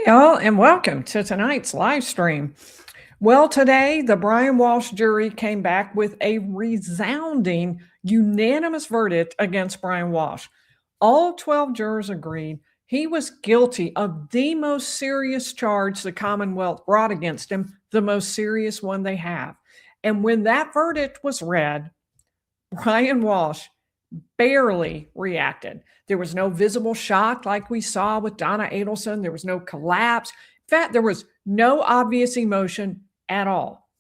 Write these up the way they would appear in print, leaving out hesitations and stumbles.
Y'all, and welcome to tonight's live stream. Well, today the Brian Walshe jury came back with a resounding unanimous verdict against Brian Walshe. All 12 jurors agreed he was guilty of the most serious charge the Commonwealth brought against him, the most serious one they have. And when that verdict was read, Brian Walshe barely reacted. There was no visible shock like we saw with Donna Adelson. There was no collapse. In fact, there was no obvious emotion at all.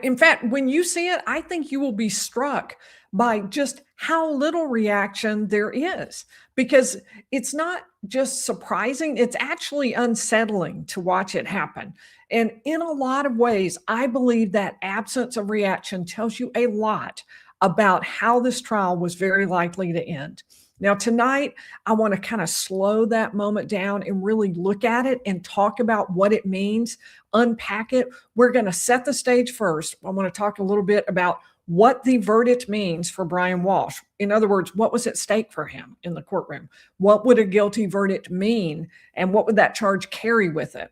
In fact, when you see it, I think you will be struck by just how little reaction there is, because it's not just surprising, it's actually unsettling to watch it happen. And in a lot of ways, I believe that absence of reaction tells you a lot about how this trial was very likely to end. Now, tonight, I want to kind of slow that moment down and really look at it and talk about what it means, unpack it. We're going to set the stage first. I want to talk a little bit about what the verdict means for Brian Walshe. In other words, what was at stake for him in the courtroom? What would a guilty verdict mean? And what would that charge carry with it?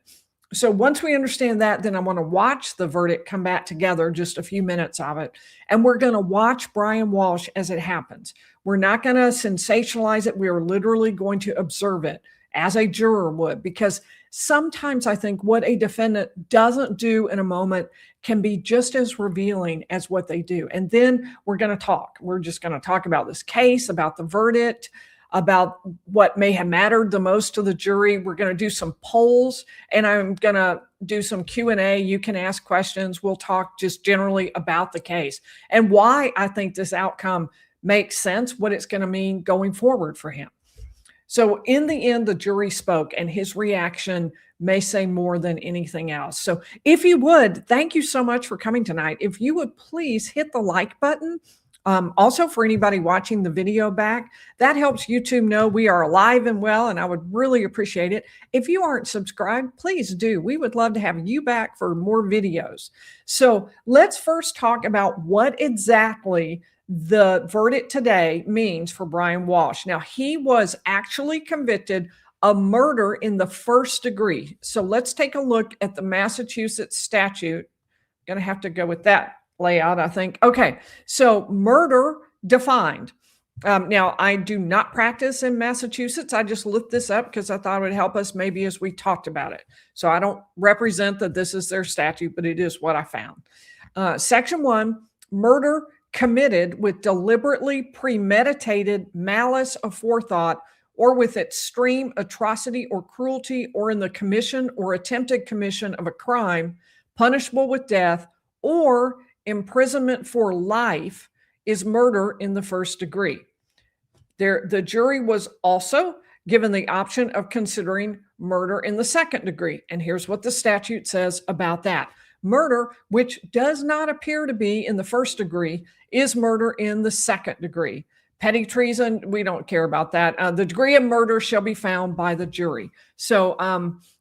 So once we understand that, then I want to watch the verdict come back together, just a few minutes of it. And we're going to watch Brian Walshe as it happens. We're not going to sensationalize it. We are literally going to observe it as a juror would, because sometimes I think what a defendant doesn't do in a moment can be just as revealing as what they do. And then we're going to talk. We're just going to talk about this case, about the verdict, about what may have mattered the most to the jury. We're going to do some polls, and I'm going to do some Q&A. You can ask questions. We'll talk just generally about the case and why I think this outcome makes sense, what it's going to mean going forward for him. So in the end, the jury spoke, and his reaction may say more than anything else. So if you would, thank you so much for coming tonight. If you would please hit the like button. Also, for anybody watching the video back, that helps YouTube know we are alive and well, and I would really appreciate it. If you aren't subscribed, please do. We would love to have you back for more videos. So let's first talk about what exactly the verdict today means for Brian Walshe. Now, he was actually convicted of murder in the first degree. So let's take a look at the Massachusetts statute. Going to have to go with that layout, I think. Okay, so murder defined. Now, I do not practice in Massachusetts. I just looked this up because I thought it would help us maybe as we talked about it. So I don't represent that this is their statute, but it is what I found. Section 1, murder committed with deliberately premeditated malice aforethought or with extreme atrocity or cruelty or in the commission or attempted commission of a crime punishable with death or imprisonment for life is murder in the first degree. The jury was also given the option of considering murder in the second degree. And here's what the statute says about that. Murder, which does not appear to be in the first degree, is murder in the second degree. Petty treason, we don't care about that. The degree of murder shall be found by the jury. So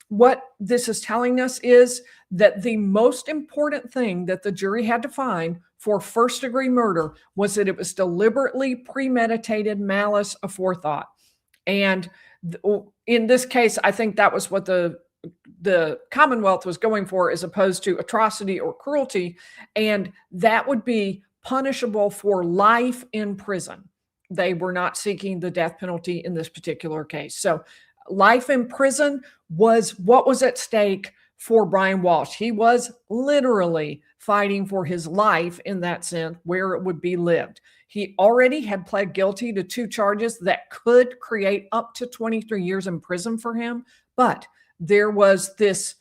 what this is telling us is that the most important thing that the jury had to find for first degree murder was that it was deliberately premeditated malice aforethought. And in this case, I think that was what the Commonwealth was going for, as opposed to atrocity or cruelty. And that would be punishable for life in prison. They were not seeking the death penalty in this particular case. So life in prison was what was at stake for Brian Walshe. He was literally fighting for his life in that sense, where it would be lived. He already had pled guilty to 2 charges that could create up to 23 years in prison for him. But there was this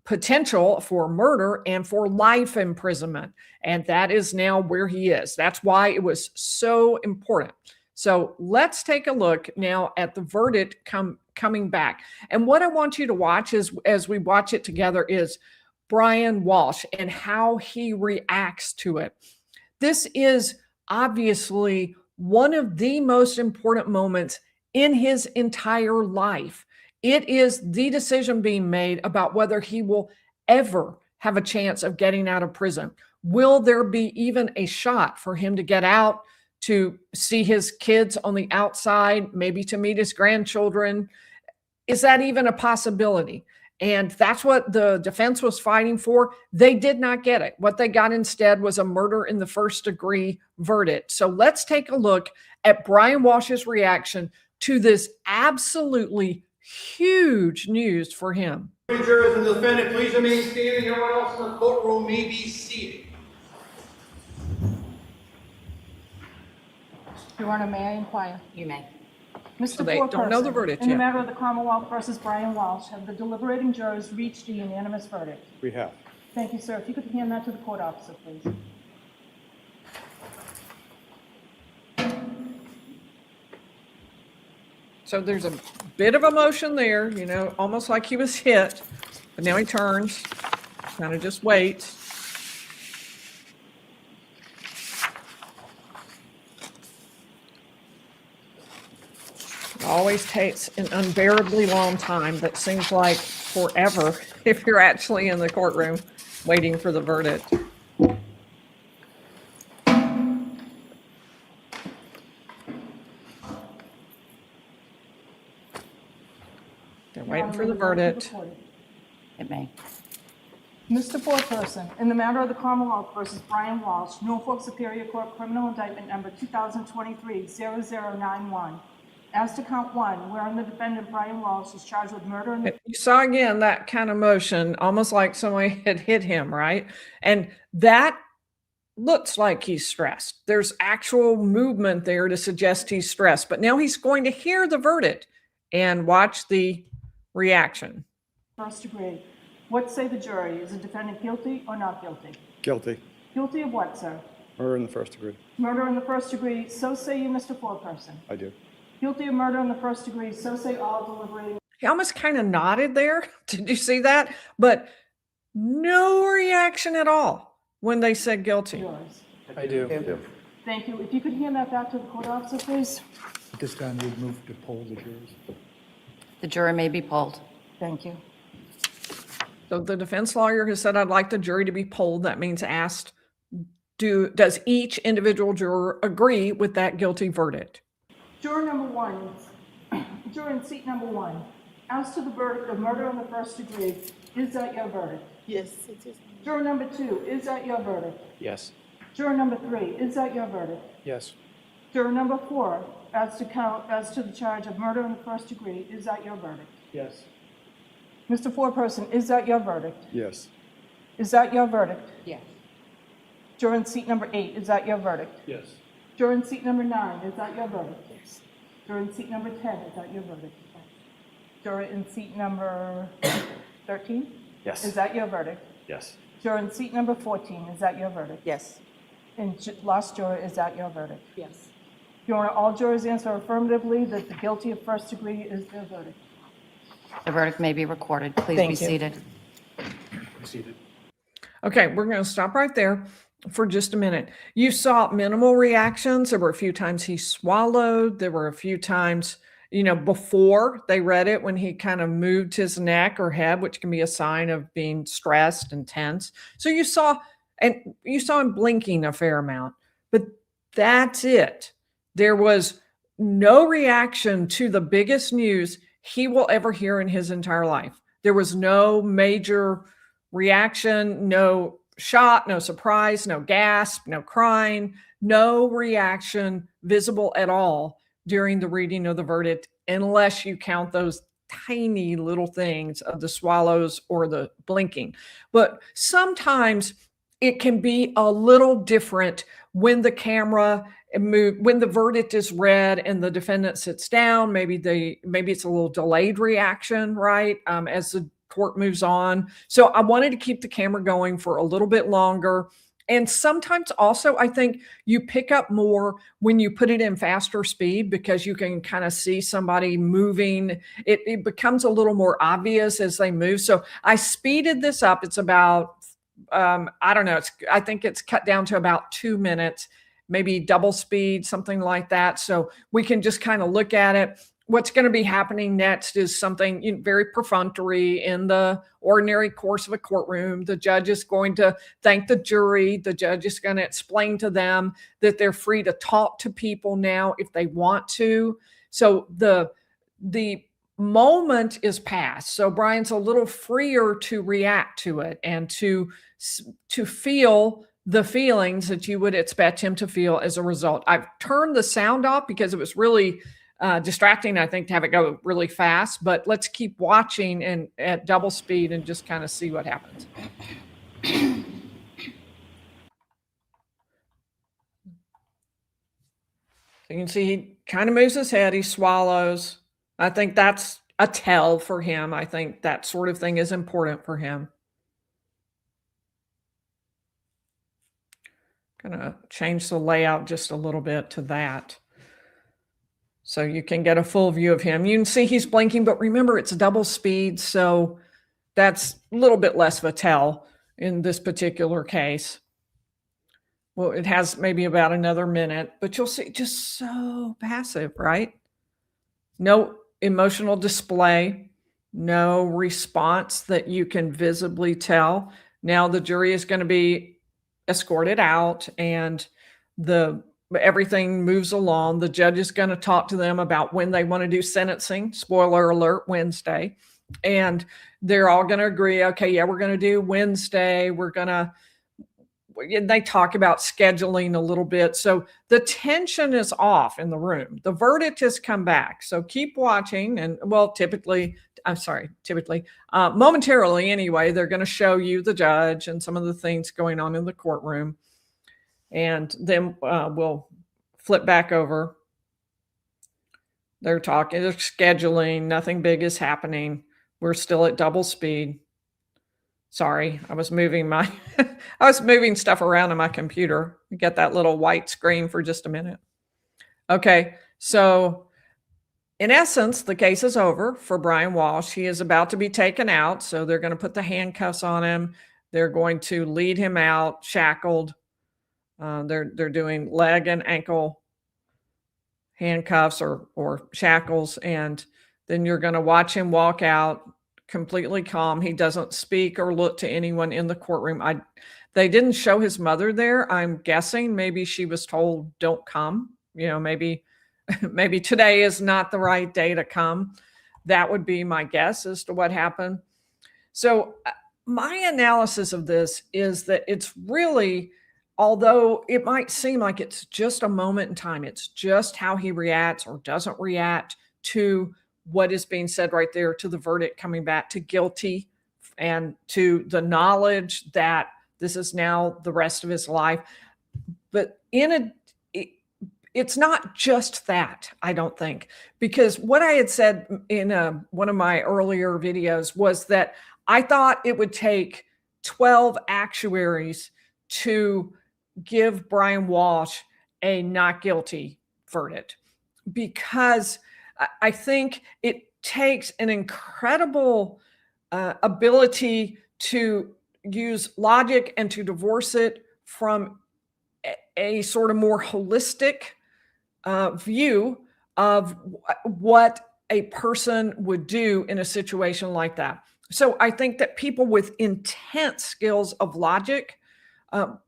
potential for murder and for life imprisonment. And that is now where he is. That's why it was so important. So let's take a look now at the verdict coming back. And what I want you to watch is, as we watch it together, is Brian Walshe and how he reacts to it. This is obviously one of the most important moments in his entire life. It is the decision being made about whether he will ever have a chance of getting out of prison. Will there be even a shot for him to get out, to see his kids on the outside, maybe to meet his grandchildren? is that even a possibility? And that's what the defense was fighting for. They did not get it. What they got instead was a murder in the first degree verdict. So let's take a look at Brian Walshe's reaction to this absolutely huge news for him. Jurors and the defendant, please remain standing. Everyone else in the courtroom may be seated. Your Honor, may I inquire? You may. Mr. So they don't know the verdict in the yet. matter of the Commonwealth versus Brian Walshe, have the deliberating jurors reached a unanimous verdict? We have. Thank you, sir. If you could hand that to the court officer, please. So there's a bit of emotion there, you know, almost like he was hit, but now he turns, kind of just waits. It always takes an unbearably long time that seems like forever if you're actually in the courtroom waiting for the verdict. They're waiting for the verdict. It may. Mr. Foreperson, in the matter of the Commonwealth versus Brian Walshe, Norfolk Superior Court Criminal Indictment Number 2023-0091. As to count one, wherein the defendant Brian Walshe is charged with murder and You saw again that kind of motion, almost like somebody had hit him, right? And that looks like he's stressed. There's actual movement there to suggest he's stressed. But now he's going to hear the verdict and watch the reaction. first degree. What say the jury? Is the defendant guilty or not guilty? Guilty. Guilty of what, sir? Murder in the first degree. Murder in the first degree, so say you, Mr. Foreperson. I do. Guilty of murder in the first degree, so say all deliberating. He almost kind of nodded there. Did you see that? But no reaction at all when they said guilty. Yours. I do. Thank you. If you could hand that back to the court officer, please. At this time, we'd move to poll the jurors. The jury may be polled. Thank you. So the defense lawyer has said, I'd like the jury to be polled. That means asked, does each individual juror agree with that guilty verdict? Juror number one, juror in seat number one. As to the verdict of murder in the first degree, is that your verdict? Yes, it is. Juror number two, is that your verdict? Yes. Juror number three, is that your verdict? Yes. Juror number four, as to the charge of murder in the first degree, is that your verdict? Yes. Mr. Foreperson, is that your verdict? Yes. Is that your verdict? Yes. Juror in seat number 8, is that your verdict? Yes. Juror in seat number 9, is that your verdict? Yes. Juror in seat number 10, is that your verdict? Juror in seat number 13? Yes. Is that your verdict? Yes. Juror in seat number 14, is that your verdict? Yes. And last juror, is that your verdict? Yes. Your Honor, all jurors answer affirmatively that the guilty of first degree is their verdict. The verdict may be recorded. Please Thank be you. seated. Seated. Okay, we're going to stop right there for just a minute. You saw minimal reactions. There were a few times he swallowed. There were a few times, before they read it when he kind of moved his neck or head, which can be a sign of being stressed and tense. So you saw him blinking a fair amount, but that's it. There was no reaction to the biggest news he will ever hear in his entire life. There was no major reaction, no shock, no surprise, no gasp, no crying, no reaction visible at all during the reading of the verdict, unless you count those tiny little things of the swallows or the blinking. But sometimes it can be a little different when the camera when the verdict is read and the defendant sits down. Maybe it's a little delayed reaction, right? As the court moves on. So I wanted to keep the camera going for a little bit longer. And sometimes also, I think you pick up more when you put it in faster speed because you can kind of see somebody moving. It becomes a little more obvious as they move. So I speeded this up. It's about, I don't know, I think it's cut down to about 2 minutes, maybe double speed, something like that. So we can just kind of look at it. What's going to be happening next is something very perfunctory in the ordinary course of a courtroom. The judge is going to thank the jury. The judge is going to explain to them that they're free to talk to people now if they want to. So the moment is past. So Brian's a little freer to react to it and to feel the feelings that you would expect him to feel as a result. I've turned the sound off because it was really distracting, I think, to have it go really fast. But let's keep watching and at double speed and just kind of see what happens. So you can see he kind of moves his head, he swallows. I think that's a tell for him. I think that sort of thing is important for him. Gonna change the layout just a little bit to that, so you can get a full view of him. You can see he's blinking, but remember it's double speed, so that's a little bit less of a tell in this particular case. Well, it has maybe about another minute, but you'll see just so passive, right? No emotional display, no response that you can visibly tell. Now the jury is going to be escorted out and everything moves along. The judge is going to talk to them about when they want to do sentencing. Spoiler alert, Wednesday. And they're all going to agree, okay, yeah, we're going to do Wednesday. They talk about scheduling a little bit. So the tension is off in the room. The verdict has come back. So keep watching. And momentarily anyway, they're going to show you the judge and some of the things going on in the courtroom. And then we'll flip back over. They're talking, they're scheduling, nothing big is happening. We're still at double speed. Sorry, I was moving stuff around on my computer. You get that little white screen for just a minute. Okay, so in essence, the case is over for Brian Walshe. He is about to be taken out. So they're going to put the handcuffs on him. They're going to lead him out shackled. They're doing leg and ankle handcuffs or shackles. And then you're going to watch him walk out completely calm. He doesn't speak or look to anyone in the courtroom. They didn't show his mother there. I'm guessing maybe she was told, don't come. Maybe today is not the right day to come. That would be my guess as to what happened. So my analysis of this is that it's really, although it might seem like it's just a moment in time, it's just how he reacts or doesn't react to what is being said right there, to the verdict coming back to guilty and to the knowledge that this is now the rest of his life. But it's not just that, I don't think, because what I had said in one of my earlier videos was that I thought it would take 12 actuaries to give Brian Walshe a not guilty verdict, because I think it takes an incredible ability to use logic and to divorce it from a sort of more holistic view of what a person would do in a situation like that. So I think that people with intense skills of logic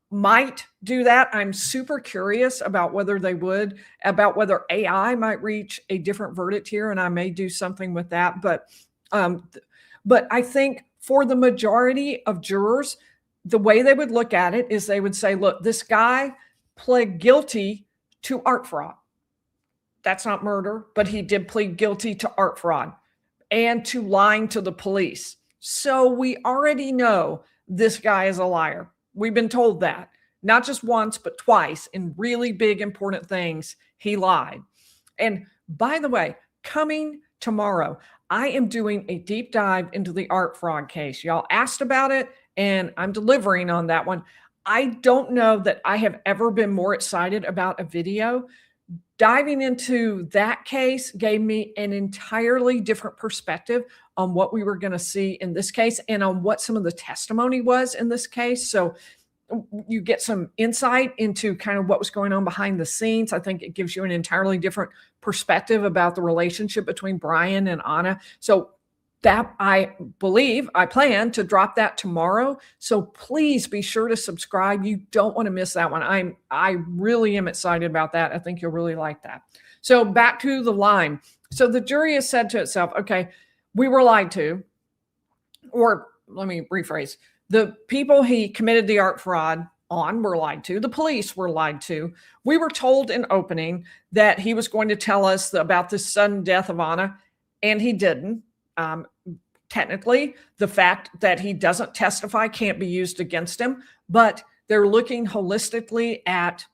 might do that. I'm super curious about whether they would, about whether AI might reach a different verdict here, and I may do something with that. But I think for the majority of jurors, the way they would look at it is they would say, look, this guy pled guilty to art fraud. That's not murder, but he did plead guilty to art fraud and to lying to the police. So we already know this guy is a liar. We've been told that, not just once, but twice in really big, important things. He lied. And by the way, coming tomorrow, I am doing a deep dive into the art fraud case. Y'all asked about it, and I'm delivering on that one. I don't know that I have ever been more excited about a video. Diving into that case gave me an entirely different perspective on what we were going to see in this case and on what some of the testimony was in this case. So you get some insight into kind of what was going on behind the scenes. I think it gives you an entirely different perspective about the relationship between Brian and Ana. So that I plan to drop that tomorrow. So please be sure to subscribe. You don't want to miss that one. I really am excited about that. I think you'll really like that. So back to the line. So the jury has said to itself, okay, we were lied to, or let me rephrase, the people he committed the art fraud on were lied to. The police were lied to. We were told in opening that he was going to tell us about the sudden death of Ana, and he didn't. Technically, the fact that he doesn't testify can't be used against him, but they're looking holistically at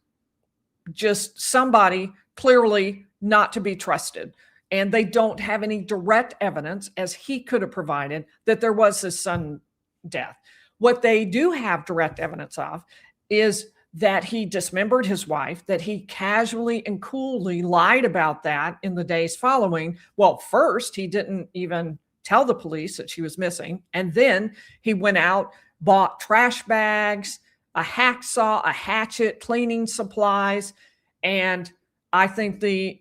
just somebody clearly not to be trusted. And they don't have any direct evidence, as he could have provided, that there was this sudden death. What they do have direct evidence of is that he dismembered his wife, that he casually and coolly lied about that in the days following. Well, first, he didn't even tell the police that she was missing. And then he went out, bought trash bags, a hacksaw, a hatchet, cleaning supplies. And I think the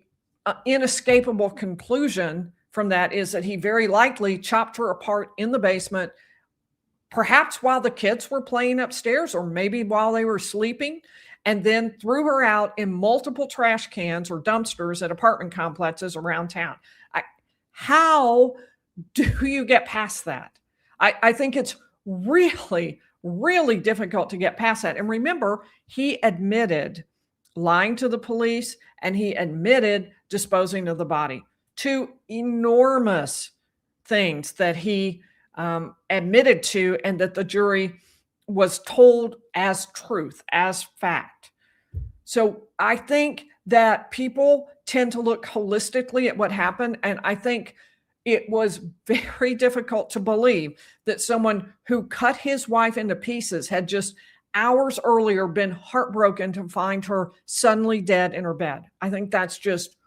inescapable conclusion from that is that he very likely chopped her apart in the basement, perhaps while the kids were playing upstairs, or maybe while they were sleeping, and then threw her out in multiple trash cans or dumpsters at apartment complexes around town. How do you get past that? I think it's really, really difficult to get past that. And remember, he admitted lying to the police, and he admitted disposing of the body. Two enormous things that he admitted to, and that the jury was told as truth, as fact. So I think that people tend to look holistically at what happened, and I think it was very difficult to believe that someone who cut his wife into pieces had just hours earlier been heartbroken to find her suddenly dead in her bed. I think that's just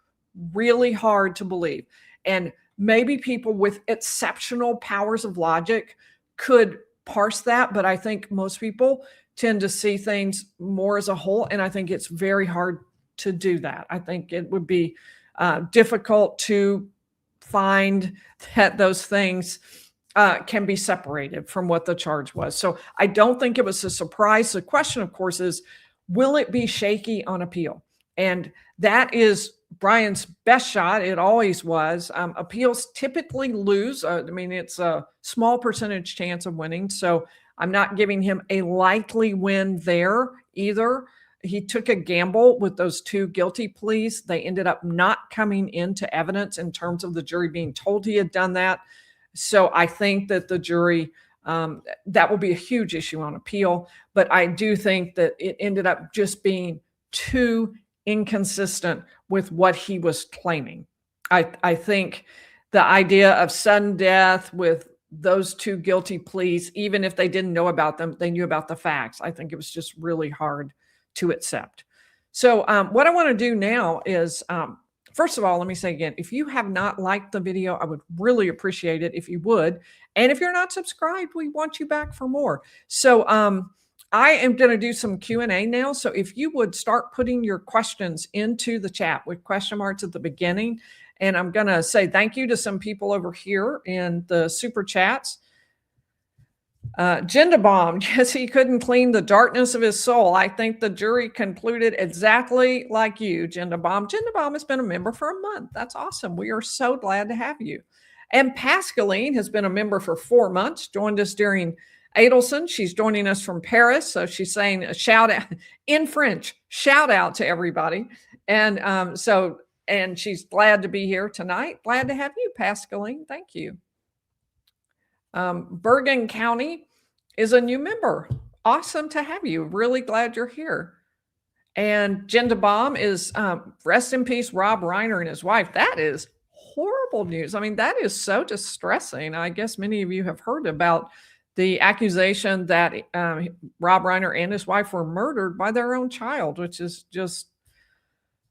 really hard to believe. And maybe people with exceptional powers of logic could parse that, but I think most people tend to see things more as a whole, and I think it's very hard to do that. I think it would be difficult to find that those things can be separated from what the charge was. So I don't think it was a surprise. The question, of course, is, will it be shaky on appeal? And that is Brian's best shot. It always was. Appeals typically lose. I mean, it's a small percentage chance of winning. So I'm not giving him a likely win there either. He took a gamble with those two guilty pleas. They ended up not coming into evidence in terms of the jury being told he had done that. So I think that the jury, that will be a huge issue on appeal. But I do think that it ended up just being too inconsistent with what he was claiming. I think the idea of sudden death with those two guilty pleas, even if they didn't know about them, they knew about the facts. I think it was just really hard to accept. So what I want to do now is, first of all, let me say again, if you have not liked the video, I would really appreciate it if you would. And if you're not subscribed, we want you back for more. So I am going to do some Q&A now. So if you would start putting your questions into the chat with question marks at the beginning. And I'm going to say thank you to some people over here in the super chats. Jindabomb, yes, he couldn't clean the darkness of his soul. I think the jury concluded exactly like you, Jindabomb. Jindabomb has been a member for a month. That's awesome. We are so glad to have you. And Pascaline has been a member for 4 months, joined us during Adelson. She's joining us from Paris. So she's saying a shout out in French, shout out to everybody. And and she's glad to be here tonight. Glad to have you, Pascaline. Thank you. Bergen County is a new member. Awesome to have you. Really glad you're here. And Jindabomb is, rest in peace, Rob Reiner and his wife. That is horrible news. I mean, that is so distressing. I guess many of you have heard about the accusation that Rob Reiner and his wife were murdered by their own child, which is just,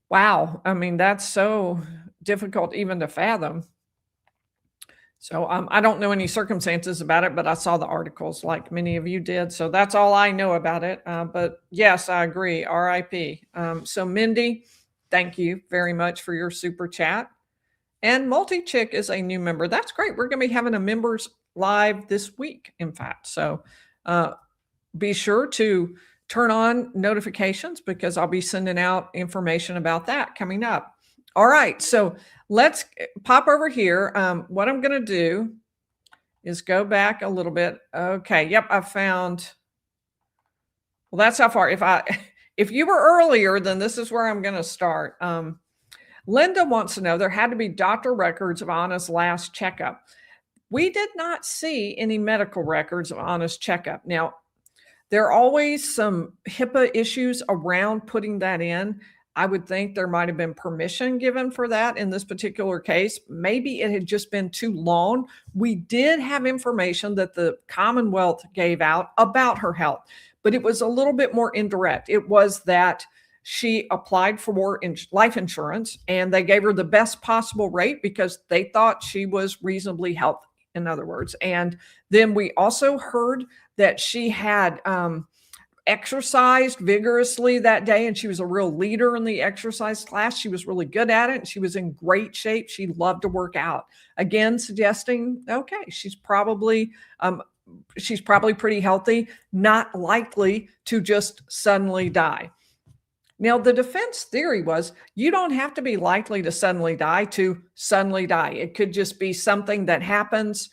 wow. I mean, that's so difficult even to fathom. So I don't know any circumstances about it, but I saw the articles like many of you did. So that's all I know about it. But yes, I agree. RIP. So Mindy, thank you very much for your super chat. And Multi-Chick is a new member. That's great. We're going to be having a members live this week, in fact. So be sure to turn on notifications because I'll be sending out information about that coming up. All right, so let's pop over here. What I'm going to do is go back a little bit. Okay, yep, I found. Well, that's how far. If you were earlier, then this is where I'm going to start. Linda wants to know there had to be doctor records of Anna's last checkup. We did not see any medical records of Anna's checkup. Now, there are always some HIPAA issues around putting that in. I would think there might have been permission given for that in this particular case. Maybe it had just been too long. We did have information that the Commonwealth gave out about her health, but it was a little bit more indirect. It was that she applied for life insurance and they gave her the best possible rate because they thought she was reasonably healthy, in other words. And then we also heard that she had exercised vigorously that day, and she was a real leader in the exercise class. She was really good at it. And she was in great shape. She loved to work out. Again, suggesting, okay, she's probably pretty healthy, not likely to just suddenly die. Now, the defense theory was you don't have to be likely to suddenly die to suddenly die. It could just be something that happens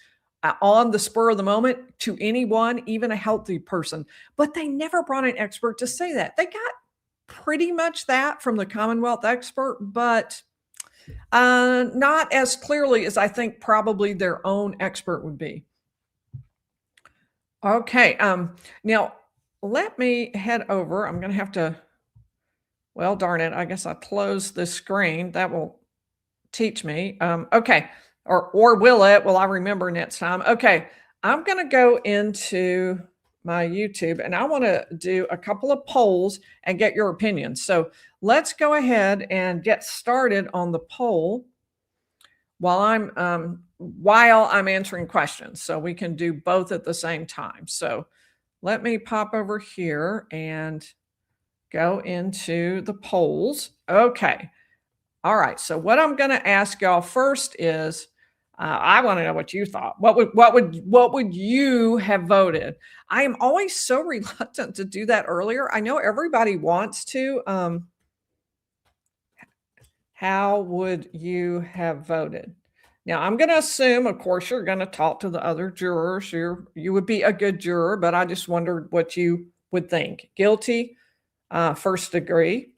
on the spur of the moment to anyone, even a healthy person. But they never brought an expert to say that. They got pretty much that from the Commonwealth expert, but not as clearly as I think probably their own expert would be. Okay, now let me head over. I'm going to have to, well, darn it, I guess I closed this screen. That will teach me. Okay. Or will it? Will I remember next time? Okay, I'm going to go into my YouTube and I want to do a couple of polls and get your opinions. So let's go ahead and get started on the poll while I'm answering questions. So we can do both at the same time. So let me pop over here and go into the polls. Okay. All right. So what I'm going to ask y'all first is, I want to know what you thought. What would you have voted? I am always so reluctant to do that earlier. I know everybody wants to. How would you have voted? Now, I'm going to assume, of course, you're going to talk to the other jurors. You would be a good juror, but I just wondered what you would think. Guilty, first degree,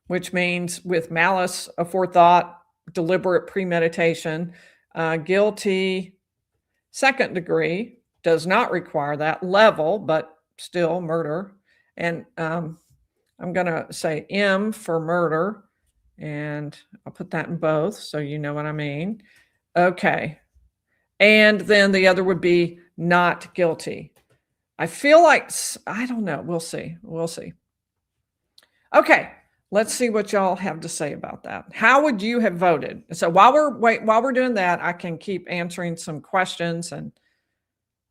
which means with malice aforethought, deliberate premeditation. Guilty, second degree, does not require that level, but still murder. And I'm going to say M for murder, and I'll put that in both so you know what I mean. Okay. And then the other would be not guilty. I feel like, I don't know. We'll see. We'll see. Okay. Let's see what y'all have to say about that. How would you have voted? So while we're doing that, I can keep answering some questions and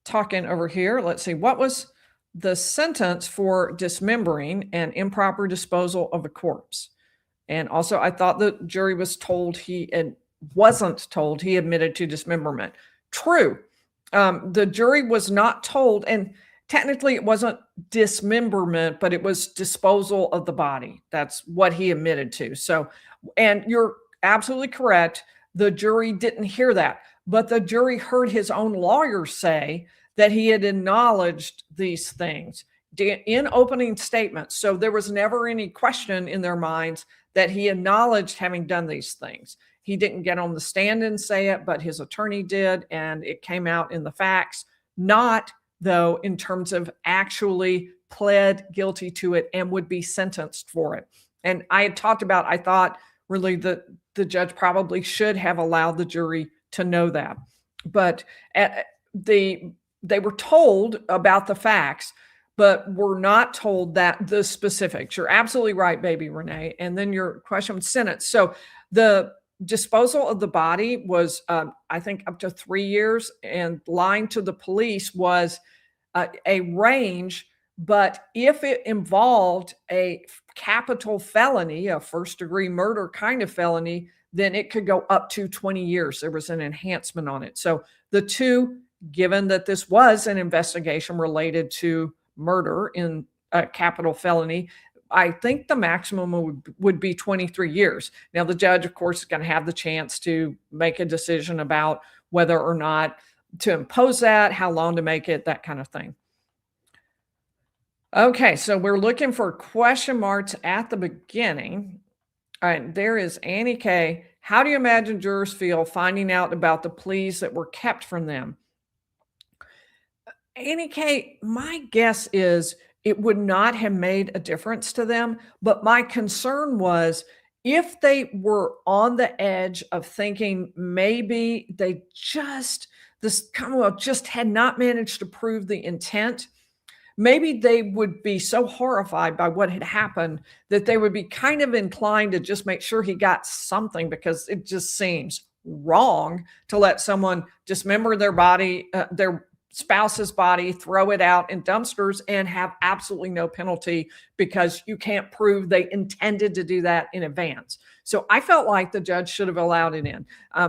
talking over here. Let's see. What was the sentence for dismembering and improper disposal of a corpse? And also, I thought the jury was told wasn't told he admitted to dismemberment. True. The jury was not told, and technically it wasn't dismemberment, but it was disposal of the body. That's what he admitted to. So, and you're absolutely correct. The jury didn't hear that, but the jury heard his own lawyer say that he had acknowledged these things in opening statements. So there was never any question in their minds that he acknowledged having done these things. He didn't get on the stand and say it, but his attorney did, and it came out in the facts, not though in terms of actually pled guilty to it and would be sentenced for it. And I had talked about, I thought really the judge probably should have allowed the jury to know that. But they were told about the facts, but were not told that the specifics. You're absolutely right, baby Renee. And then your question was sentence. So the disposal of the body was, I think, up to 3 years, and lying to the police was a range. But if it involved a capital felony, a first-degree murder kind of felony, then it could go up to 20 years. There was an enhancement on it. So the two, given that this was an investigation related to murder in a capital felony, I think the maximum would be 23 years. Now, the judge, of course, is going to have the chance to make a decision about whether or not to impose that, how long to make it, that kind of thing. Okay, so we're looking for question marks at the beginning. All right, there is Annie K. How do you imagine jurors feel finding out about the pleas that were kept from them? Annie K., my guess is it would not have made a difference to them. But my concern was if they were on the edge of thinking maybe this Commonwealth just had not managed to prove the intent, maybe they would be so horrified by what had happened that they would be kind of inclined to just make sure he got something, because it just seems wrong to let someone dismember their body, their spouse's body, throw it out in dumpsters and have absolutely no penalty because you can't prove they intended to do that in advance. So I felt like the judge should have allowed it in.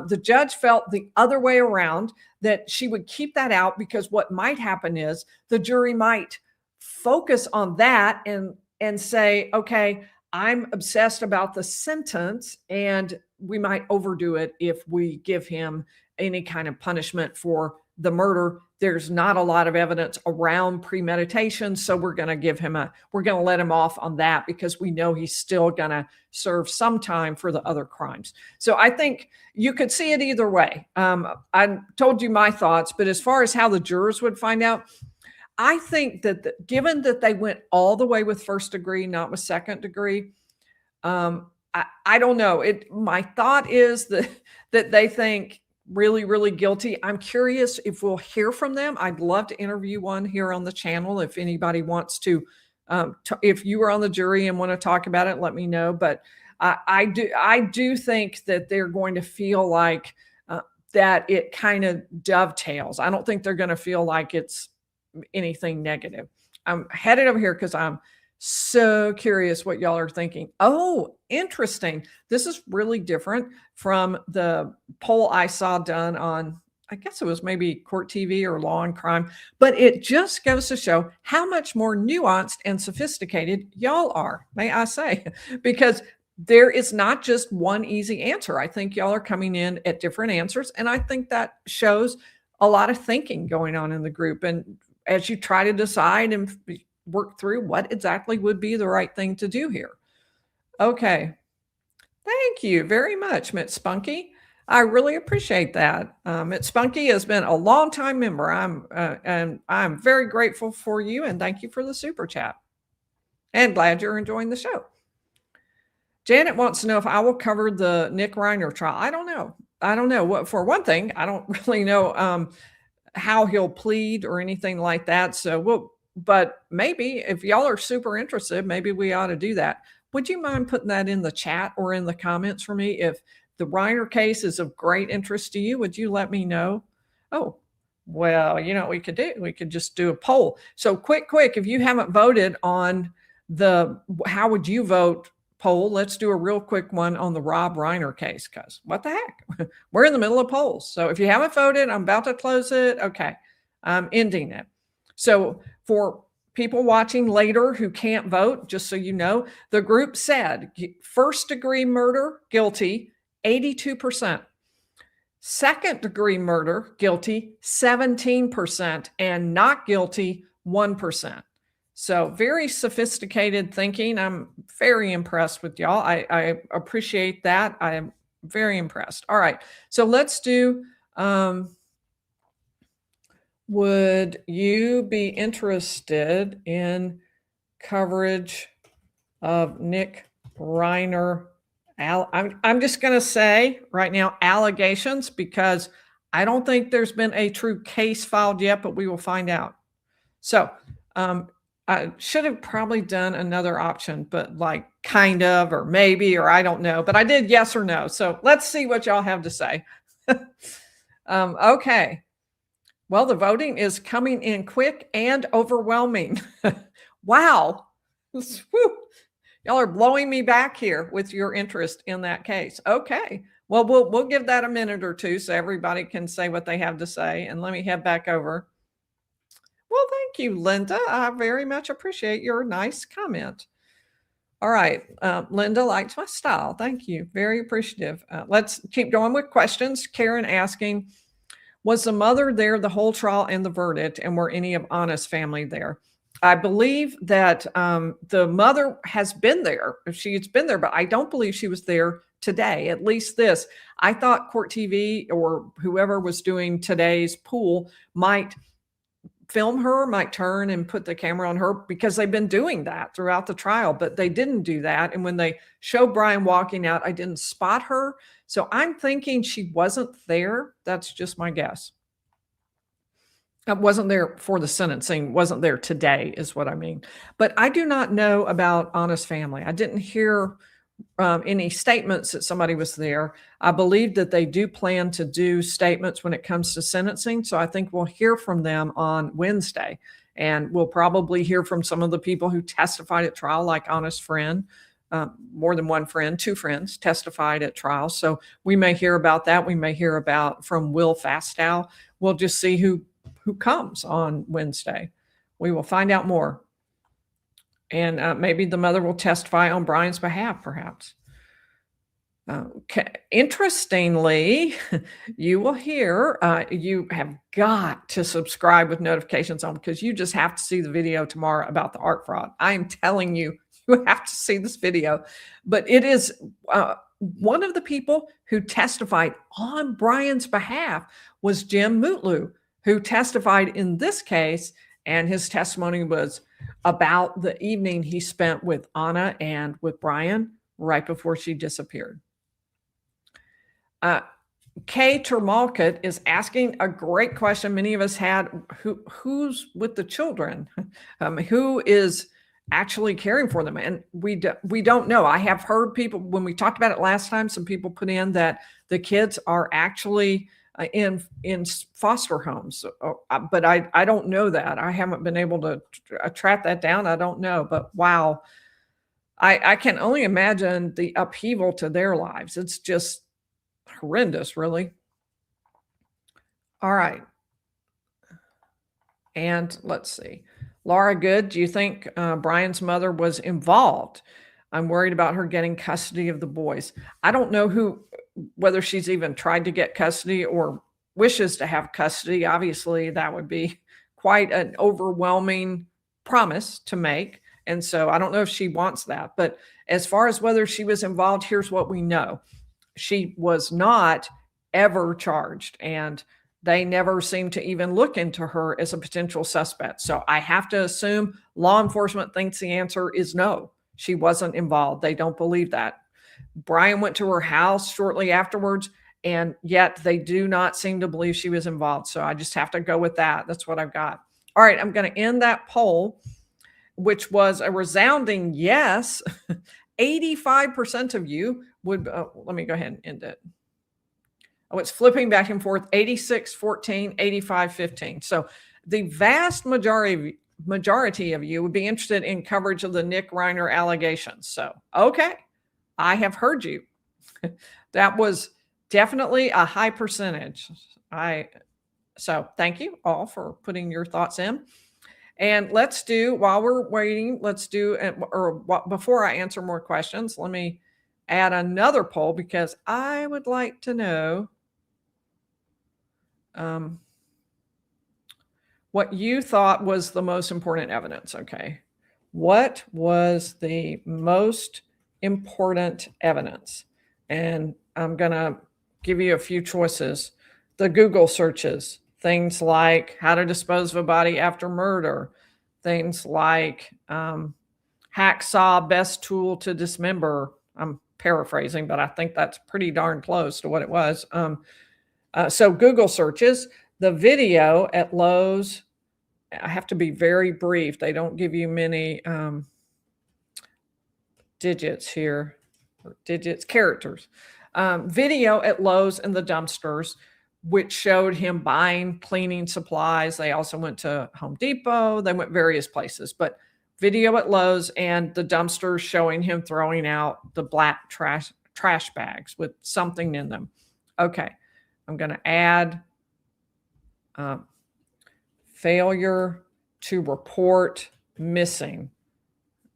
The judge felt the other way around, that she would keep that out, because what might happen is the jury might focus on that and say, okay, I'm obsessed about the sentence, and we might overdo it if we give him any kind of punishment for the murder. There's not a lot of evidence around premeditation, so we're going to let him off on that because we know he's still going to serve some time for the other crimes. So I think you could see it either way. I told you my thoughts, but as far as how the jurors would find out, I think that given that they went all the way with first degree, not with second degree, I don't know. My thought is that they think really, really guilty. I'm curious if we'll hear from them. I'd love to interview one here on the channel. If anybody wants to, if you are on the jury and want to talk about it, let me know. But I do think that they're going to feel like that it kind of dovetails. I don't think they're going to feel like it's anything negative. I'm headed over here because I'm so curious what y'all are thinking. Oh, interesting. This is really different from the poll I saw done on, I guess it was maybe Court TV or Law and Crime, but it just goes to show how much more nuanced and sophisticated y'all are, may I say, because there is not just one easy answer. I think y'all are coming in at different answers, and I think that shows a lot of thinking going on in the group. And as you try to decide and work through what exactly would be the right thing to do here. Okay. Thank you very much, Mitt Spunky. I really appreciate that. Mitt Spunky has been a longtime member. And I'm very grateful for you, and thank you for the super chat. And glad you're enjoying the show. Janet wants to know if I will cover the Nick Reiner trial. I don't know. What, for one thing, I don't really know how he'll plead or anything like that. So but maybe if y'all are super interested, maybe we ought to do that. Would you mind putting that in the chat or in the comments for me? If the Reiner case is of great interest to you, would you let me know? Oh, well, you know what we could do? We could just do a poll. So quick, if you haven't voted on the how would you vote poll, let's do a real quick one on the Rob Reiner case, because what the heck? We're in the middle of polls. So if you haven't voted, I'm about to close it. Okay, I'm ending it. So for people watching later who can't vote, just so you know, the group said first degree murder, guilty, 82%. Second degree murder, guilty, 17%, and not guilty, 1%. So very sophisticated thinking. I'm very impressed with y'all. I appreciate that. I am very impressed. All right. So let's do, would you be interested in coverage of Nick Reiner? I'm just going to say right now, allegations, because I don't think there's been a true case filed yet, but we will find out. So I should have probably done another option, but like kind of, or maybe, or I don't know, but I did yes or no. So let's see what y'all have to say. Okay. Well, the voting is coming in quick and overwhelming. Wow. Woo. Y'all are blowing me back here with your interest in that case. Okay. Well, we'll give that a minute or two so everybody can say what they have to say. And let me head back over. Well, thank you, Linda. I very much appreciate your nice comment. All right. Linda likes my style. Thank you. Very appreciative. Let's keep going with questions. Karen asking, was the mother there the whole trial and the verdict? And were any of Anna's family there? I believe that the mother has been there. She's been there, but I don't believe she was there today. At least this. I thought Court TV or whoever was doing today's pool might film her, might turn and put the camera on her because they've been doing that throughout the trial, but they didn't do that. And when they showed Brian walking out, I didn't spot her. So I'm thinking she wasn't there. That's just my guess. I wasn't there for the sentencing, wasn't there today is what I mean. But I do not know about Anna's family. I didn't hear any statements that somebody was there. I believe that they do plan to do statements when it comes to sentencing. So I think we'll hear from them on Wednesday. And we'll probably hear from some of the people who testified at trial, like Anna's friend, more than one friend, two friends testified at trial. So we may hear about that. We may hear about from Will Fastow. We'll just see who comes on Wednesday. We will find out more. And maybe the mother will testify on Brian's behalf, perhaps. Interestingly, you will hear, you have got to subscribe with notifications on because you just have to see the video tomorrow about the art fraud. I am telling you, you have to see this video. But it is one of the people who testified on Brian's behalf was Jim Mutlu, who testified in this case, and his testimony was about the evening he spent with Ana and with Brian right before she disappeared. Kay Termalkut is asking a great question. Many of us had, who's with the children? Who is actually caring for them? And we don't know. I have heard people, when we talked about it last time, some people put in that the kids are actually in foster homes, but I don't know that. I haven't been able to track that down. I don't know, but wow, I can only imagine the upheaval to their lives. It's just horrendous, really. All right. And let's see. Laura Good, do you think Brian's mother was involved? I'm worried about her getting custody of the boys. I don't know whether she's even tried to get custody or wishes to have custody. Obviously, that would be quite an overwhelming promise to make. And so I don't know if she wants that. But as far as whether she was involved, here's what we know. She was not ever charged, and they never seemed to even look into her as a potential suspect. So I have to assume law enforcement thinks the answer is no. She wasn't involved. They don't believe that. Brian went to her house shortly afterwards, and yet they do not seem to believe she was involved. So I just have to go with that. That's what I've got. All right, I'm going to end that poll, which was a resounding yes. 85% of you would, let me go ahead and end it. Oh, it's flipping back and forth, 86-14, 85-15. So the vast majority of you would be interested in coverage of the Nick Reiner allegations. So, okay, I have heard you. That was definitely a high percentage. So thank you all for putting your thoughts in. And let's do, while we're waiting, before I answer more questions, let me add another poll because I would like to know what you thought was the most important evidence. Okay. What was the most important evidence? And I'm going to give you a few choices. The Google searches, things like how to dispose of a body after murder, things like hacksaw, best tool to dismember. I'm paraphrasing, but I think that's pretty darn close to what it was. So Google searches, the video at Lowe's. I have to be very brief. They don't give you many digits here, characters. Video at Lowe's in the dumpsters, which showed him buying cleaning supplies. They also went to Home Depot. They went various places, but video at Lowe's and the dumpsters showing him throwing out the black trash bags with something in them. Okay. I'm going to add failure to report missing.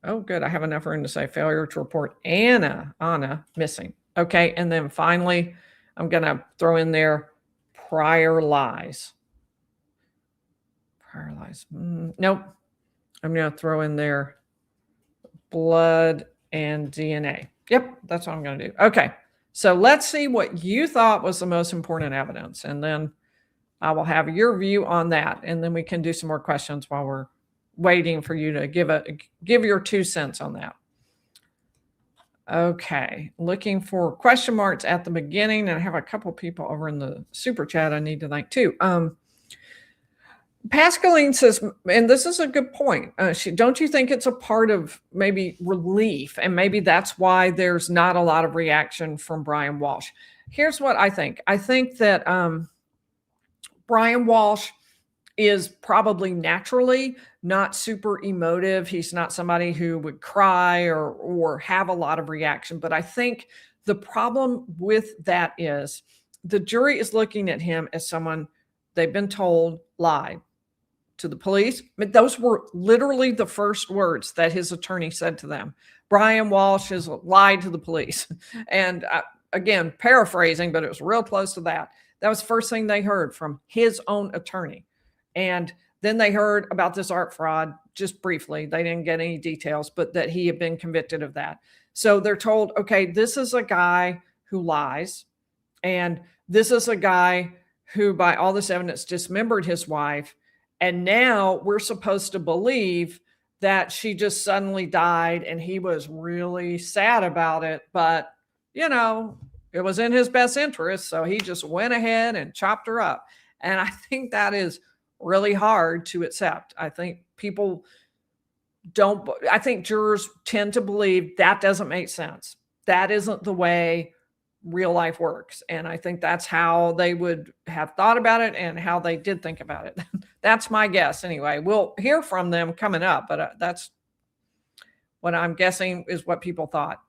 Oh, good. I have enough room to say failure to report Ana missing. Okay. And then finally, I'm going to throw in there prior lies. Prior lies. Nope. I'm going to throw in there blood and DNA. Yep. That's what I'm going to do. Okay. So let's see what you thought was the most important evidence. And then I will have your view on that. And then we can do some more questions while we're waiting for you to give your 2 cents on that. Okay, looking for question marks at the beginning, and I have a couple people over in the super chat I need to thank too. Pascaline says, and this is a good point. Don't you think it's a part of maybe relief, and maybe that's why there's not a lot of reaction from Brian Walshe? Here's what I think. I think that Brian Walshe is probably naturally not super emotive. He's not somebody who would cry or have a lot of reaction. But I think the problem with that is the jury is looking at him as someone they've been told lied to the police. But those were literally the first words that his attorney said to them. Brian Walshe has lied to the police. And again, paraphrasing, but it was real close to that. That was the first thing they heard from his own attorney. And then they heard about this art fraud just briefly. They didn't get any details, but that he had been convicted of that. So they're told, okay, this is a guy who lies. And this is a guy who, by all this evidence, dismembered his wife. And now we're supposed to believe that she just suddenly died and he was really sad about it. But, you know, it was in his best interest. So he just went ahead and chopped her up. And I think that is really hard to accept. I think I think jurors tend to believe that doesn't make sense. That isn't the way real life works. And I think that's how they would have thought about it and how they did think about it. That's my guess anyway. We'll hear from them coming up, but that's what I'm guessing is what people thought.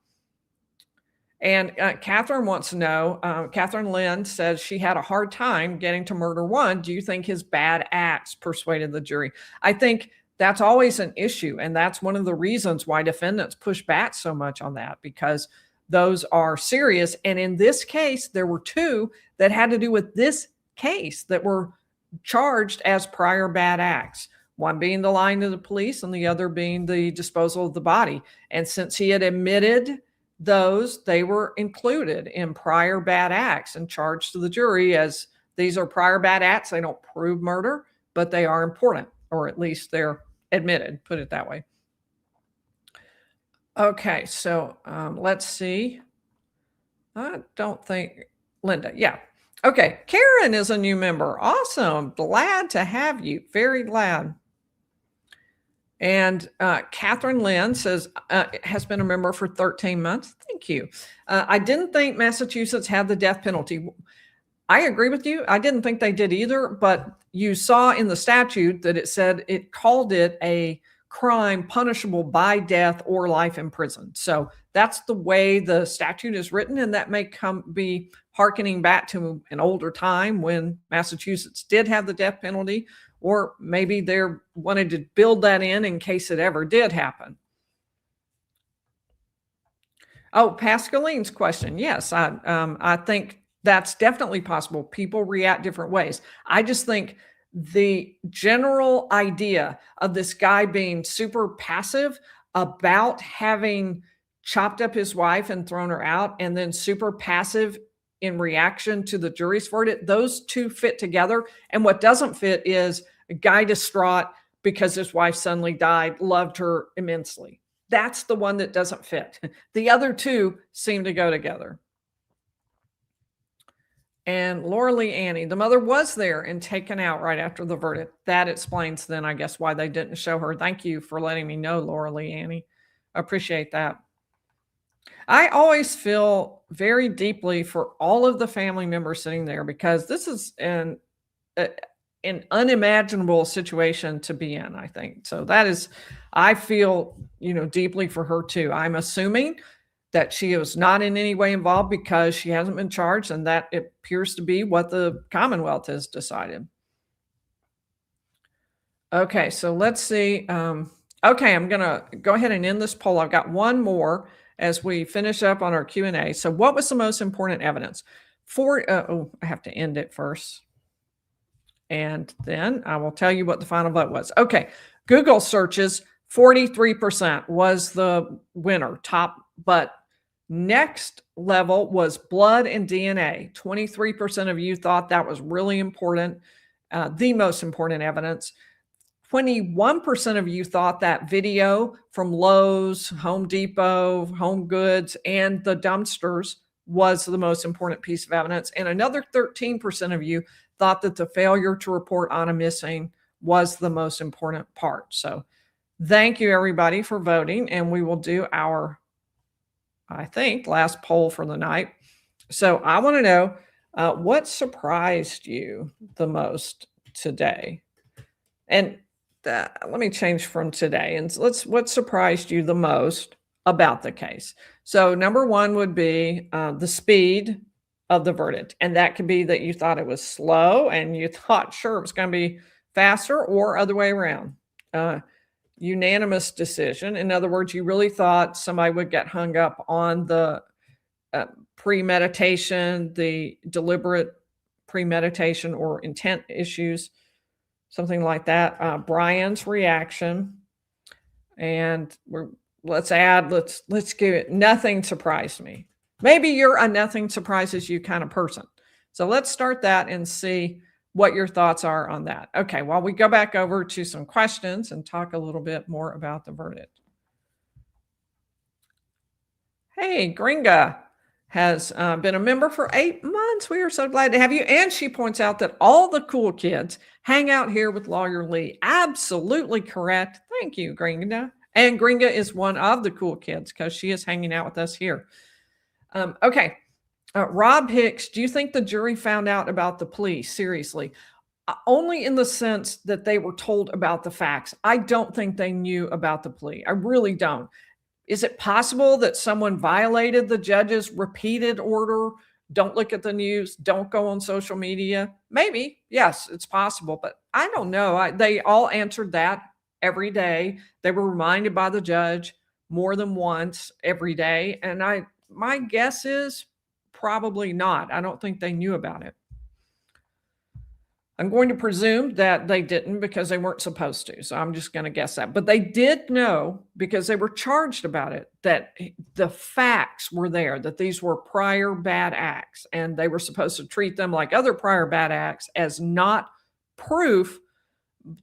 And Catherine wants to know, Catherine Lynn says she had a hard time getting to murder one. Do you think his bad acts persuaded the jury? I think that's always an issue. And that's one of the reasons why defendants push back so much on that, because those are serious. And in this case, there were 2 that had to do with this case that were charged as prior bad acts. One being the lying to the police and the other being the disposal of the body. And since he had admitted those, they were included in prior bad acts and charged to the jury as these are prior bad acts. They don't prove murder, but they are important, or at least they're admitted, put it that way. Okay, so let's see. I don't think Linda. Yeah. Okay. Karen is a new member. Awesome. Glad to have you. Very glad. And Catherine Lynn says, has been a member for 13 months. Thank you. I didn't think Massachusetts had the death penalty. I agree with you. I didn't think they did either, but you saw in the statute that it said it called it a crime punishable by death or life in prison. So that's the way the statute is written. And that may be hearkening back to an older time when Massachusetts did have the death penalty, or maybe they wanted to build that in case it ever did happen. Oh, Pascaline's question. Yes, I think that's definitely possible. People react different ways. I just think the general idea of this guy being super passive about having chopped up his wife and thrown her out, and then super passive in reaction to the jury's verdict, those 2 fit together. And what doesn't fit is a guy distraught because his wife suddenly died, loved her immensely. That's the one that doesn't fit. The other 2 seem to go together. And Laura Lee Annie, the mother was there and taken out right after the verdict. That explains then, I guess, why they didn't show her. Thank you for letting me know, Laura Lee Annie. I appreciate that. I always feel very deeply for all of the family members sitting there, because this is an unimaginable situation to be in, I think. So that is, I feel, deeply for her too. I'm assuming that she was not in any way involved because she hasn't been charged, and that appears to be what the Commonwealth has decided. Okay, so let's see. Okay, I'm going to go ahead and end this poll. I've got one more as we finish up on our Q&A. So what was the most important evidence? I have to end it first. And then I will tell you what the final vote was. Okay, Google searches, 43% was the winner, top, but next level was blood and DNA. 23% of you thought that was really important, the most important evidence. 21% of you thought that video from Lowe's, Home Depot, Home Goods, and the dumpsters was the most important piece of evidence. And another 13% of you thought that the failure to report Ana missing was the most important part. So thank you, everybody, for voting. And we will do our, I think, last poll for the night. So I want to know what surprised you the most today? And let me change from today. And what surprised you the most about the case? So number one would be the speed of the verdict. And that could be that you thought it was slow and you thought, sure, it was going to be faster, or other way around. Unanimous decision. In other words, you really thought somebody would get hung up on the premeditation, the deliberate premeditation or intent issues, something like that. Brian's reaction. And let's give it, nothing surprised me. Maybe you're a nothing surprises you kind of person. So let's start that and see what your thoughts are on that. Okay, while we go back over to some questions and talk a little bit more about the verdict. Hey, Gringa has been a member for 8 months. We are so glad to have you. And she points out that all the cool kids hang out here with Lawyer Lee. Absolutely correct. Thank you, Gringa. And Gringa is one of the cool kids because she is hanging out with us here. Okay. Rob Hicks, do you think the jury found out about the plea? Seriously. Only in the sense that they were told about the facts. I don't think they knew about the plea. I really don't. Is it possible that someone violated the judge's repeated order? Don't look at the news. Don't go on social media. Maybe. Yes, it's possible. But I don't know. They all answered that every day. They were reminded by the judge more than once every day. And my guess is probably not. I don't think they knew about it. I'm going to presume that they didn't because they weren't supposed to. So I'm just going to guess that. But they did know because they were charged about it, that the facts were there, that these were prior bad acts, and they were supposed to treat them like other prior bad acts as not proof.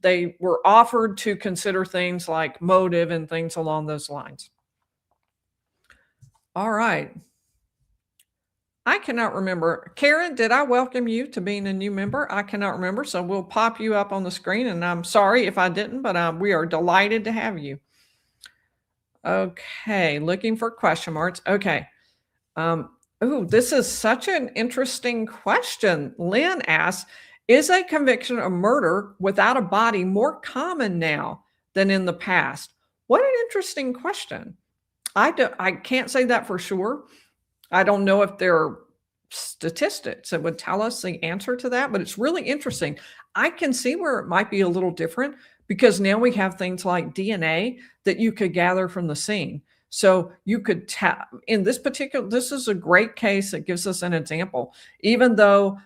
They were offered to consider things like motive and things along those lines. All right. I cannot remember. Karen, did I welcome you to being a new member? I cannot remember. So we'll pop you up on the screen. And I'm sorry if I didn't, but we are delighted to have you. Okay. Looking for question marks. Okay. This is such an interesting question. Lynn asks, is a conviction of murder without a body more common now than in the past? What an interesting question. I can't say that for sure. I don't know if there are statistics that would tell us the answer to that, but it's really interesting. I can see where it might be a little different because now we have things like DNA that you could gather from the scene. So you could tell in this is a great case that gives us an example. Even though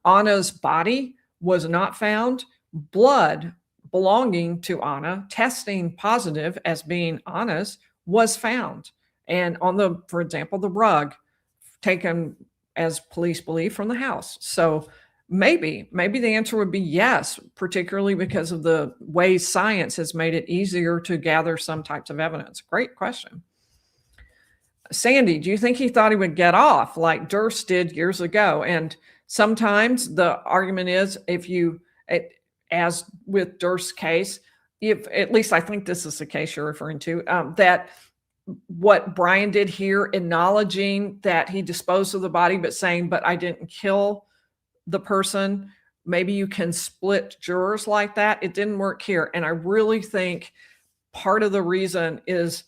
Ana's body was not found, blood belonging to Ana, testing positive as being Ana's, was found. And on for example, the rug taken as police believe from the house. So maybe the answer would be yes, particularly because of the way science has made it easier to gather some types of evidence. Great question. Sandy, do you think he thought he would get off like Durst did years ago? And sometimes the argument is as with Durst's case, if at least I think this is the case you're referring to, that what Brian did here, acknowledging that he disposed of the body, but saying, but I didn't kill the person. Maybe you can split jurors like that. It didn't work here. And I really think part of the reason is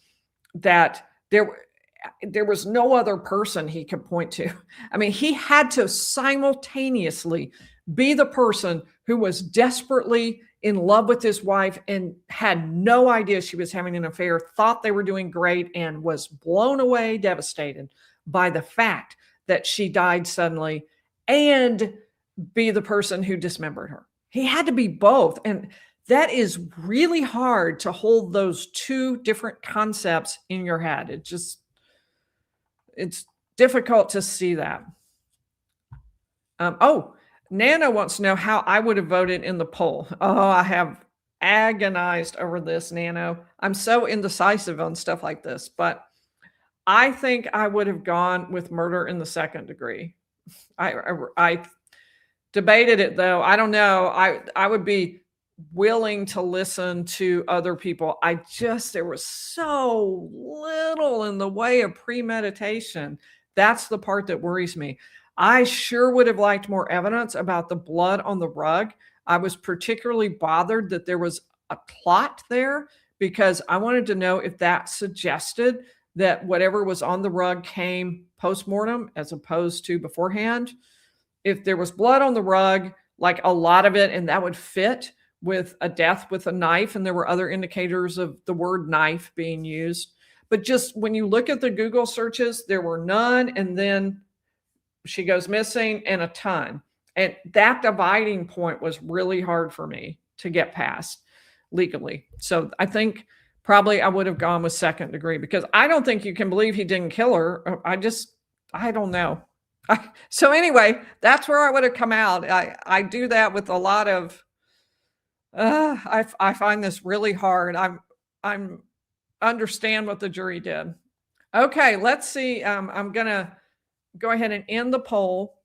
that there was no other person he could point to. I mean, he had to simultaneously be the person who was desperately in love with his wife and had no idea she was having an affair, thought they were doing great, and was blown away, devastated by the fact that she died suddenly, and be the person who dismembered her. He had to be both. And that is really hard to hold those two different concepts in your head. It's difficult to see that. Nana wants to know how I would have voted in the poll. Oh, I have agonized over this, Nano. I'm so indecisive on stuff like this, but I think I would have gone with murder in the second degree. I debated it though. I don't know. I would be willing to listen to other people. There was so little in the way of premeditation. That's the part that worries me. I sure would have liked more evidence about the blood on the rug. I was particularly bothered that there was a plot there because I wanted to know if that suggested that whatever was on the rug came post-mortem as opposed to beforehand. If there was blood on the rug, like a lot of it, and that would fit with a death with a knife, and there were other indicators of the word knife being used. But just when you look at the Google searches, there were none, and then she goes missing and a ton. And that dividing point was really hard for me to get past legally. So I think probably I would have gone with second degree because I don't think you can believe he didn't kill her. I don't know. So anyway, that's where I would have come out. I do that with a lot of, I find this really hard. I'm understand what the jury did. Okay, let's see. I'm going to go ahead and end the poll.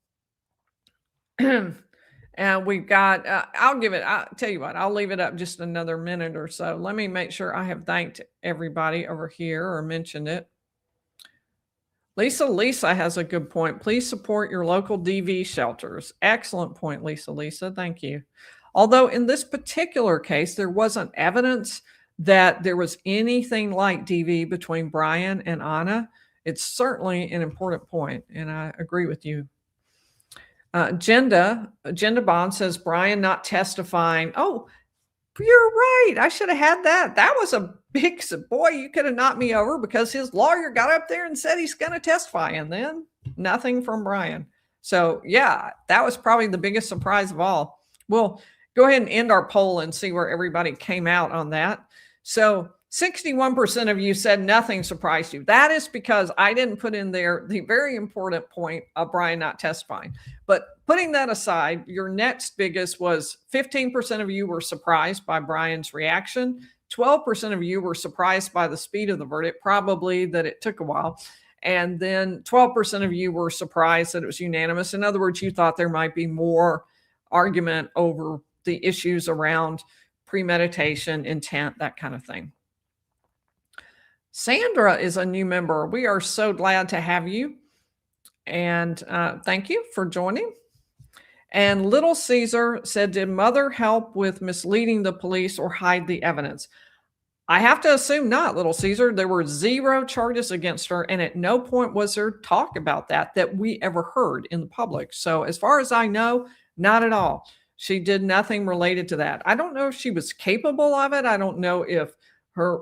And we've got, I'll tell you what, I'll leave it up just another minute or so. Let me make sure I have thanked everybody over here or mentioned it. Lisa has a good point. Please support your local DV shelters. Excellent point, Lisa. Thank you. Although in this particular case, there wasn't evidence that there was anything like DV between Brian and Ana. It's certainly an important point, and I agree with you. Agenda Bond says Brian not testifying. Oh, you're right. I should have had that. That was a big boy. You could have knocked me over because his lawyer got up there and said he's going to testify, and then nothing from Brian. So yeah, that was probably the biggest surprise of all. We'll go ahead and end our poll and see where everybody came out on that. So 61% of you said nothing surprised you. That is because I didn't put in there the very important point of Brian not testifying. But putting that aside, your next biggest was 15% of you were surprised by Brian's reaction. 12% of you were surprised by the speed of the verdict, probably that it took a while. And then 12% of you were surprised that it was unanimous. In other words, you thought there might be more argument over the issues around premeditation, intent, that kind of thing. Sandra is a new member. We are so glad to have you. And thank you for joining. And Little Caesar said, did mother help with misleading the police or hide the evidence? I have to assume not, Little Caesar. There were 0 charges against her, and at no point was there talk about that we ever heard in the public. So as far as I know, not at all. She did nothing related to that. I don't know if she was capable of it. I don't know if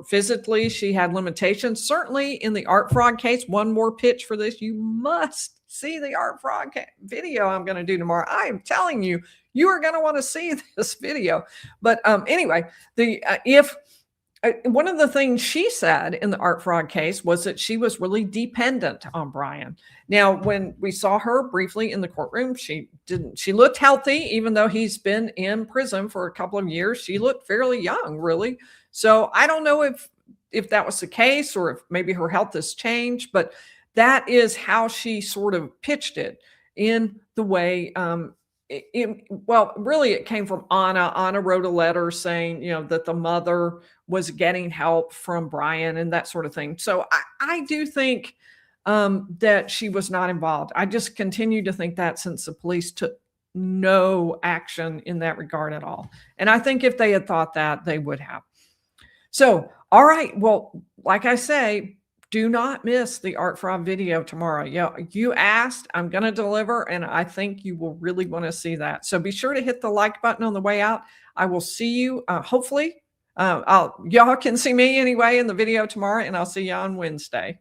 physically she had limitations. Certainly in the art fraud case, one more pitch for this. You must see the art fraud video I'm going to do tomorrow. I am telling you, you are going to want to see this video. But anyway, one of the things she said in the art fraud case was that she was really dependent on Brian. Now, when we saw her briefly in the courtroom, she looked healthy, even though he's been in prison for a couple of years. She looked fairly young, really. So I don't know if that was the case or if maybe her health has changed, but that is how she sort of pitched it in the way, really it came from Ana. Ana wrote a letter saying, that the mother was getting help from Brian and that sort of thing. So I do think that she was not involved. I just continue to think that since the police took no action in that regard at all. And I think if they had thought that, they would have. So, all right. Well, like I say, do not miss the art fraud video tomorrow. Yeah, you asked, I'm going to deliver, and I think you will really want to see that. So be sure to hit the like button on the way out. I will see you, hopefully. Y'all can see me anyway in the video tomorrow, and I'll see you on Wednesday.